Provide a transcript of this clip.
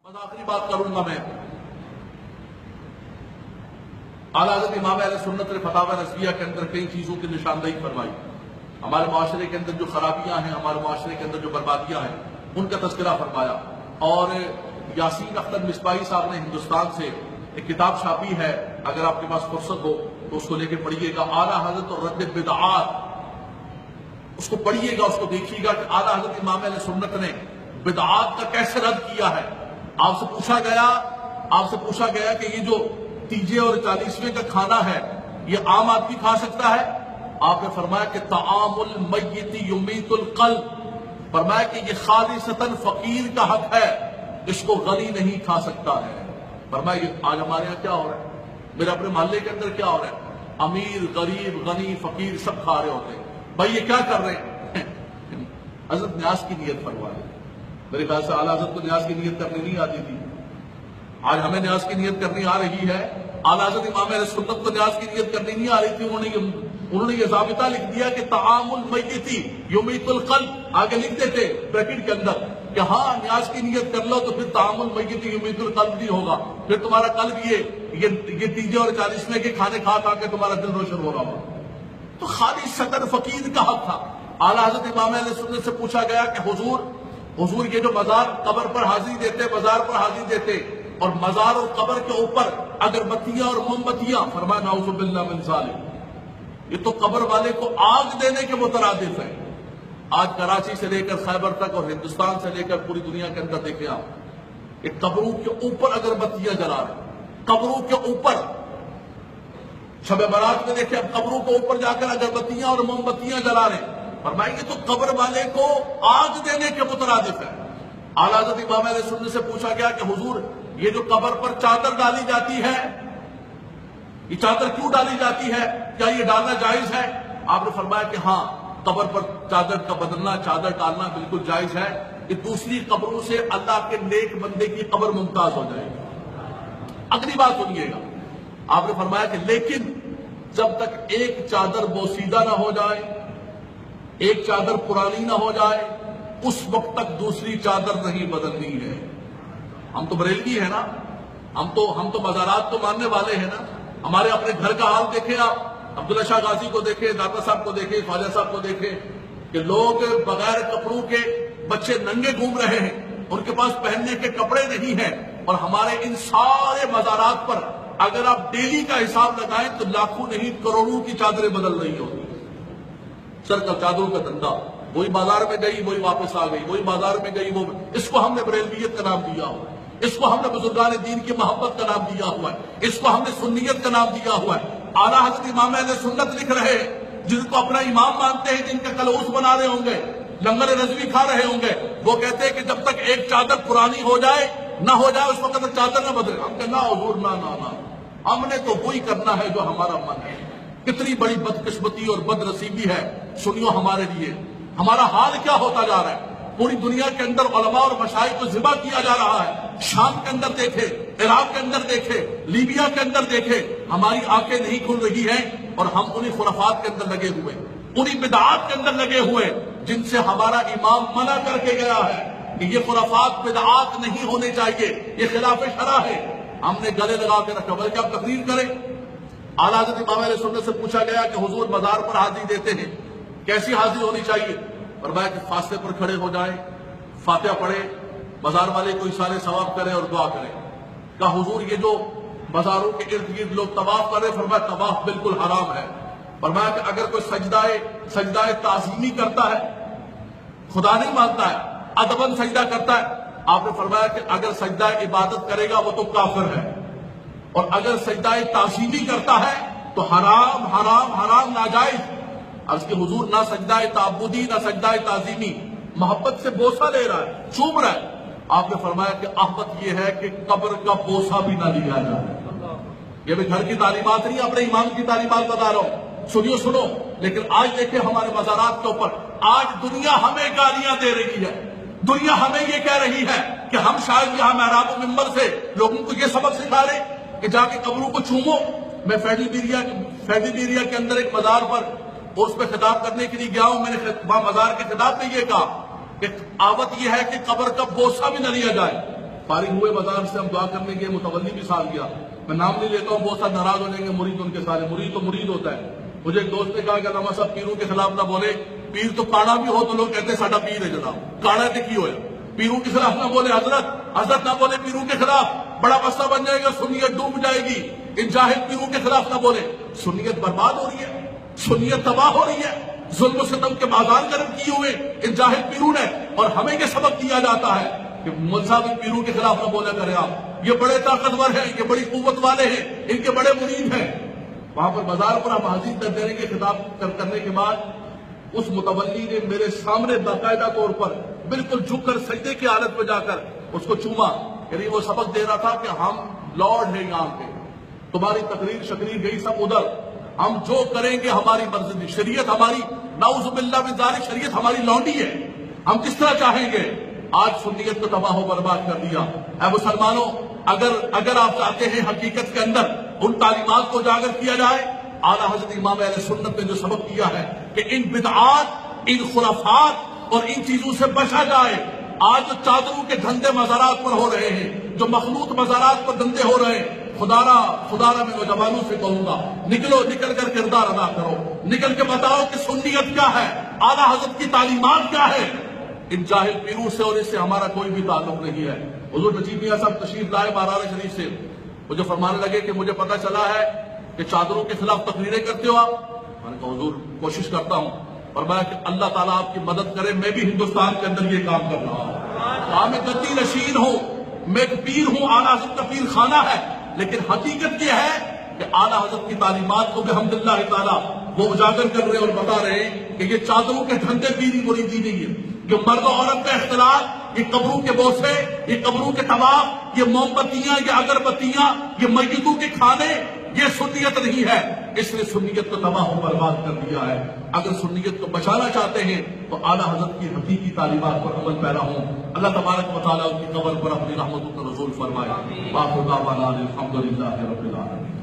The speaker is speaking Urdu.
بس آخری بات کروں گا میں. اعلیٰ حضرت امام اہل سنت نے فتاوی رضویہ کے اندر کئی چیزوں کی نشاندہی فرمائی. ہمارے معاشرے کے اندر جو خرابیاں ہیں، ہمارے معاشرے کے اندر جو بربادیاں ہیں، ان کا تذکرہ فرمایا. اور یاسین اختر مصباحی صاحب نے ہندوستان سے ایک کتاب چھاپی ہے، اگر آپ کے پاس فرصت ہو تو اس کو لے کے پڑھیے گا، اعلیٰ حضرت اور رد بدعات. اس کو پڑھیے گا، اس کو دیکھیے گا کہ اعلیٰ حضرت امام اہل سنت نے بدعات کا کیسے رد کیا ہے. آپ سے پوچھا گیا کہ یہ جو تیجے اور 40ویں کا کھانا ہے یہ عام آدمی کھا سکتا ہے؟ آپ نے فرمایا کہ طعام المیت یمیت القلب، فرمایا کہ یہ خالصتاً فقیر کا حق ہے، اس کو غنی نہیں کھا سکتا ہے. فرمایا یہ آج ہمارے یہاں کیا ہو رہا ہے، میرے اپنے محلے کے اندر کیا ہو رہا ہے، امیر غریب غنی فقیر سب کھا رہے ہوتے ہیں. بھائی یہ کیا کر رہے ہیں؟ حضرت نیاز کی نیت فرما لیں. میرے خیال سے اعلیٰ حضرت کو نیاز کی نیت کرنی نہیں آتی تھی، آج ہمیں نیاز کی نیت کرنی آ رہی ہے. اعلیٰ حضرت امام اہل سنت کو نیاز کی نیت کرنی نہیں آ رہی تھی. انہوں نے یہ ضابطہ لکھ دیا کہ طعام المیت یمیت القلب، آگے لکھتے تھے بریکٹ کے اندر کہ ہاں نیاز کی نیت کر لو تو پھر طعام المیت یمیت القلب نہیں ہوگا، پھر تمہارا قلب یہ تیجے اور 40ویں کے کھانے کھا کے تمہارا دل روشن ہو رہا ہو. تو خالص صدر فقیر کا حق تھا. اعلیٰ حضرت امام اہل سنت سے پوچھا گیا کہ حضور یہ جو مزار قبر پر حاضری دیتے، مزار پر حاضری دیتے، اور مزار اور قبر کے اوپر اگربتیاں اور موم بتیاں، فرمایا نعوذ باللہ من ذالک، یہ تو قبر والے کو آگ دینے کے مترادف ہے. آج کراچی سے لے کر خیبر تک اور ہندوستان سے لے کر پوری دنیا کے اندر دیکھیں آپ، یہ قبروں کے اوپر اگربتیاں جلا رہے ہیں، قبروں کے اوپر. شب برات میں دیکھیں اب قبروں کے اوپر جا کر اگربتیاں اور موم بتیاں جلا رہے ہیں. فرمائیں گے تو قبر والے کو آگ دینے کے مترادف ہے. اعلیٰ حضرت امام اہل سنت سے پوچھا گیا کہ حضور یہ جو قبر پر چادر ڈالی جاتی ہے، یہ چادر کیوں ڈالی جاتی ہے، کیا یہ ڈالنا جائز ہے؟ آپ نے فرمایا کہ ہاں قبر پر چادر کا بدلنا، چادر ڈالنا بالکل جائز ہے، کہ دوسری قبروں سے اللہ کے نیک بندے کی قبر ممتاز ہو جائے گی. اگلی بات سنیے گا، آپ نے فرمایا کہ لیکن جب تک ایک چادر بوسیدہ نہ ہو جائے، ایک چادر پرانی نہ ہو جائے، اس وقت تک دوسری چادر نہیں بدلنی ہے. ہم تو بریلوی ہیں نا، ہم تو مزارات تو ماننے والے ہیں نا. ہمارے اپنے گھر کا حال دیکھیں آپ، عبداللہ شاہ غازی کو دیکھیں، داتا صاحب کو دیکھیں، خواجہ صاحب کو دیکھیں کہ لوگ بغیر کپڑوں کے بچے ننگے گھوم رہے ہیں، ان کے پاس پہننے کے کپڑے نہیں ہیں. اور ہمارے ان سارے مزارات پر اگر آپ ڈیلی کا حساب لگائیں تو لاکھوں نہیں کروڑوں کی چادریں بدل رہی ہوتی. سر کا چادروں کا دھندا، وہی بازار میں گئی وہی واپس آ گئی، وہی بازار میں گئی وہ. اس کو ہم نے بریلویت کا نام دیا ہوا ہے، اس کو ہم نے بزرگان دین کی محبت کا نام دیا ہوا ہے، اس کو ہم نے سنیت کا نام دیا ہوا ہے. اعلیٰ حضرت امام اہل سنت لکھ رہے ہیں، جن کو اپنا امام مانتے ہیں، جن کا کلوس بنا رہے ہوں گے، لنگر رضوی کھا رہے ہوں گے، وہ کہتے ہیں کہ جب تک ایک چادر پرانی ہو جائے نہ ہو جائے اس وقت تک چادر نہ بدلے. ہم کہتے ہیں نہ حضور نہ، ہم نے تو وہی کرنا ہے جو ہمارا من ہے. کتنی بڑی بدقسمتی اور بد نصیبی ہے سنیو ہمارے لیے. ہمارا حال کیا ہوتا جا رہا ہے، پوری دنیا کے اندر علماء اور مشائخ کو ذبح کیا جا رہا ہے. شام کے اندر دیکھے، عراق کے اندر دیکھے، لیبیا کے اندر دیکھے، ہماری آنکھیں نہیں کھل رہی ہیں اور ہم انہی خرافات کے اندر لگے ہوئے، انہی بدعات کے اندر لگے ہوئے جن سے ہمارا امام منع کر کے گیا ہے کہ یہ خرافات بدعات نہیں ہونے چاہیے، یہ خلاف شرع ہے. ہم نے گلے لگا کے رکھا، بلکہ آپ تقریر کریں. اعلیٰ حضرت امام اہل سنت سے پوچھا گیا کہ حضور مزار پر حاضری دیتے ہیں، کیسی حاضری ہونی چاہیے؟ فرمایا کہ فاصلے پر کھڑے ہو جائیں، فاتحہ پڑھے، مزار والے کو اشارے ثواب کریں اور دعا کریں. کہا حضور یہ جو مزاروں کے ارد گرد لوگ طواف کر رہے، فرمایا طواف بالکل حرام ہے. فرمایا کہ اگر کوئی سجدہ تعظیمی کرتا ہے، خدا نہیں مانتا ہے، ادباً سجدہ کرتا ہے، آپ نے فرمایا کہ اگر سجدہ عبادت کرے گا وہ تو کافر ہے، اور اگر سجدہ تعظیمی کرتا ہے تو حرام حرام حرام ناجائز. عرض کہ حضور نہ سجدہ تعبدی نہ سجدہ تعظیمی، محبت سے بوسہ لے رہا ہے، چوم رہا ہے. آپ نے فرمایا کہ احمد یہ ہے کہ قبر کا بوسہ بھی نہ لیا جائے. یہ بھی گھر کی تعلیمات نہیں، اپنے امام کی تعلیمات بتا رہا ہوں، سنو. لیکن آج دیکھیں ہمارے مزارات کے اوپر آج دنیا ہمیں گالیاں دے رہی ہے، دنیا ہمیں یہ کہہ رہی ہے کہ ہم شاید یہاں محراب و منبر سے لوگوں کو یہ سبق سکھا رہے کہ جا کے قبروں کو چومو. میں فیضی بیریا کے اندر ایک مزار پر اس پہ خطاب کرنے کے لیے گیا ہوں. میں نے وہاں مزار کے خطاب میں یہ کہا کہ آوت یہ ہے کہ قبر کا بوسہ بھی نہ لیا جائے. فارغ ہوئے بازار سے ہم دعا کرنے گئے، متولی بھی ساتھ گیا. میں نام نہیں لیتا ہوں، بہت سارے ناراض ہو جائیں گے. مرید ان کے سارے، مرید تو مرید ہوتا ہے. مجھے ایک دوست نے کہا کہ علامہ صاحب پیروں کے خلاف نہ بولے، پیر تو کاڑا بھی ہو تو لوگ کہتے ہیں ساڈا پیر ہے جناب، کاڑا تے کی ہویا. پیروں کے خلاف نہ بولے، حضرت نہ بولے پیروں کے خلاف، بڑا مسئلہ بن جائے گا، سنیت ڈوب جائے گی. ان جاہل پیروں کے خلاف نہ بولے. سنیت برباد ہو رہی ہے، سنیت تباہ ہو رہی ہے، ظلم و ستم کے بازار گرم کیے ہوئے ان جاہل پیروں نے. اور ہمیں یہ سبق دیا جاتا ہے کہ مول صاحب ان پیروں کے خلاف نہ بولا کریں آپ، یہ بڑے طاقتور ہیں، یہ بڑی قوت والے ہیں، ان کے بڑے مرید ہیں. وہاں پر بازار پر آپ حاضر کر دینے کے خطاب کرنے کے بعد اس متولی نے میرے سامنے باقاعدہ طور پر بالکل جھک کر سجدے کی حالت میں جا کر اس کو چوما. یعنی وہ سبق دے رہا تھا کہ ہم لارڈ ہیں یہاں پہ، تمہاری تقریر شکریر گئی سب ادھر، ہم جو کریں گے ہماری مرضی. شریعت ہماری، نعوذ باللہ من ذالک، شریعت ہماری لونڈی ہے، ہم کس طرح چاہیں گے. آج سنیت کو تباہ و برباد کر دیا. اے مسلمانوں، اگر آپ چاہتے ہیں حقیقت کے اندر ان تعلیمات کو اجاگر کیا جائے، اعلیٰ حضرت امام اہل سنت نے جو سبق دیا ہے کہ ان بدعات، ان خرافات اور ان چیزوں سے بچا جائے. آج جو چادروں کے دھندے مزارات پر ہو رہے ہیں، جو مخلوط مزارات پر دھندے ہو رہے ہیں، خدا را میں نوجوانوں سے کہوں گا، نکل کر کردار ادا کرو، نکل کے بتاؤ کہ سنیت کیا ہے، اعلیٰ حضرت کی تعلیمات کیا ہے. ان جاہل پیروں سے اور اس سے ہمارا کوئی بھی تعلق نہیں ہے. حضور نجیب میاں صاحب تشریف لائے بارار شریف سے، مجھے فرمانے لگے کہ مجھے پتہ چلا ہے کہ چادروں کے خلاف تقریریں کرتے ہو آپ. میں نے کہا حضور کوشش کرتا ہوں، اور میں کہ اللہ تعالیٰ آپ کی مدد کرے، میں بھی ہندوستان کے اندر یہ کام کر رہا ہوں. میں گدی نشین ہوں، میں ایک پیر ہوں، اعلیٰ حضرت کا پیر خانہ ہے، لیکن حقیقت یہ ہے کہ اعلیٰ حضرت کی تعلیمات کو بحمداللہ تعالیٰ وہ اجاگر کر رہے ہیں اور بتا رہے ہیں کہ یہ چادروں کے دھندے پیری مریدی نہیں ہے. جو مرد و عورت کا اختلاط، یہ قبروں کے بوسے، یہ قبروں کے طواف، یہ موم بتیاں، یہ اگربتیاں، یہ میتوں کے کھانے، یہ سنیت نہیں ہے. اس نے سنیت کو تباہ و برباد کر دیا ہے. اگر سنیت کو بچانا چاہتے ہیں تو اعلیٰ حضرت کی حقیقی تعلیمات پر عمل پیرا ہوں. اللہ تبارک و تعالیٰ ان کی قبر پر اپنی رحمتوں کا نزول فرمائے. باقی دعوانا الحمدللہ رب العالمین.